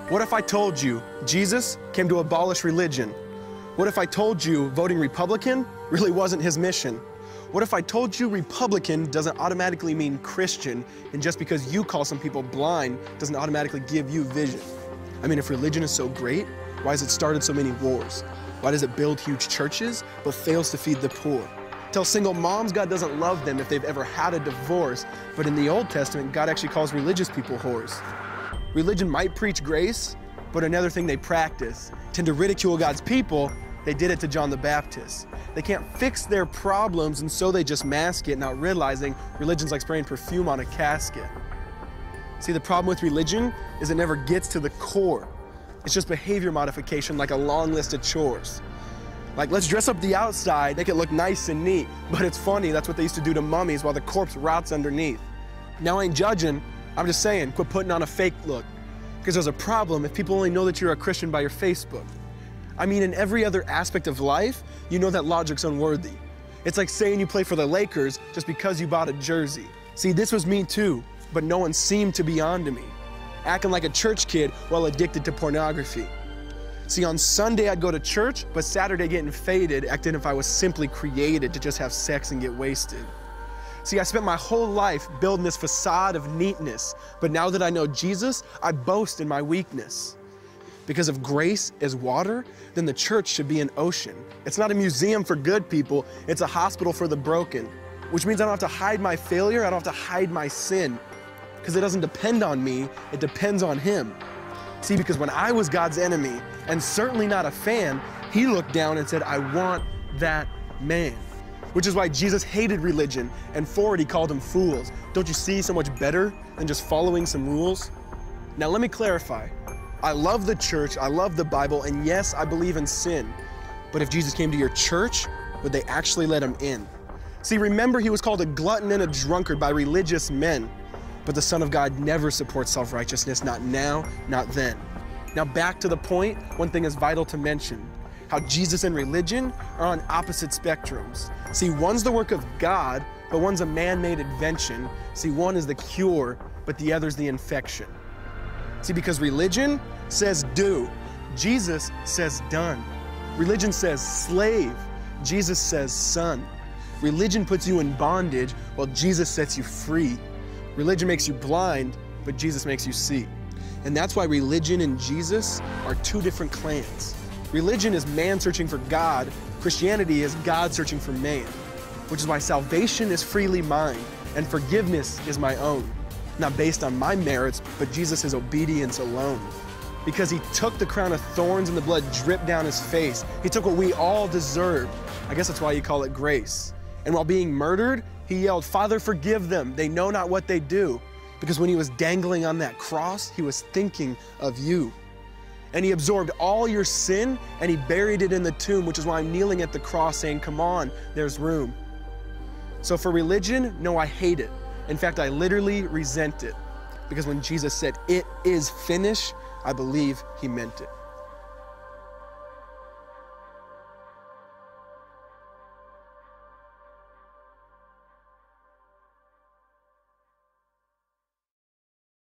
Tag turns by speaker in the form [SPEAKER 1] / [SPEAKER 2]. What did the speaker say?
[SPEAKER 1] What if I told you Jesus came to abolish religion? What if I told you voting Republican really wasn't his mission? What if I told you Republican doesn't automatically mean Christian, and just because you call some people blind doesn't automatically give you vision? I mean, if religion is so great, why has it started so many wars? Why does it build huge churches but fails to feed the poor? Tell single moms God doesn't love them if they've ever had a divorce, but in the Old Testament, God actually calls religious people whores. Religion might preach grace, but another thing they practice, tend to ridicule God's people. They did it to John the Baptist. They can't fix their problems, and so they just mask it, not realizing religion's like spraying perfume on a casket. See, the problem with religion is it never gets to the core. It's just behavior modification, like a long list of chores. Like, let's dress up the outside, make it look nice and neat. But it's funny, that's what they used to do to mummies while the corpse rots underneath. Now, I ain't judging, I'm just saying, quit putting on a fake look. Because there's a problem if people only know that you're a Christian by your Facebook. I mean, in every other aspect of life, you know that logic's unworthy. It's like saying you play for the Lakers just because you bought a jersey. See, this was me too, but no one seemed to be on to me. Acting like a church kid while addicted to pornography. See, on Sunday I'd go to church, but Saturday getting faded, acting if I was simply created to just have sex and get wasted. See, I spent my whole life building this facade of neatness, but now that I know Jesus, I boast in my weakness. Because if grace is water, then the church should be an ocean. It's not a museum for good people, it's a hospital for the broken. Which means I don't have to hide my failure, I don't have to hide my sin. Because it doesn't depend on me, it depends on Him. See, because when I was God's enemy, and certainly not a fan, He looked down and said, I want that man. Which is why Jesus hated religion, and for it He called them fools. Don't you see so much better than just following some rules? Now let me clarify. I love the church, I love the Bible, and yes, I believe in sin. But if Jesus came to your church, would they actually let Him in? See, remember He was called a glutton and a drunkard by religious men. But the Son of God never supports self-righteousness, not now, not then. Now back to the point, one thing is vital to mention. How Jesus and religion are on opposite spectrums. See, one's the work of God, but one's a man-made invention. See, one is the cure, but the other's the infection. See, because religion says do, Jesus says done. Religion says slave, Jesus says son. Religion puts you in bondage, while Jesus sets you free. Religion makes you blind, but Jesus makes you see. And that's why religion and Jesus are two different clans. Religion is man searching for God. Christianity is God searching for man. Which is why salvation is freely mine, and forgiveness is my own. Not based on my merits, but Jesus' obedience alone. Because He took the crown of thorns and the blood dripped down His face. He took what we all deserved. I guess that's why you call it grace. And while being murdered, He yelled, Father, forgive them. They know not what they do. Because when He was dangling on that cross, He was thinking of you. And He absorbed all your sin and He buried it in the tomb, which is why I'm kneeling at the cross saying, come on, there's room. So for religion, no, I hate it. In fact, I literally resent it. Because when Jesus said, it is finished, I believe He meant it.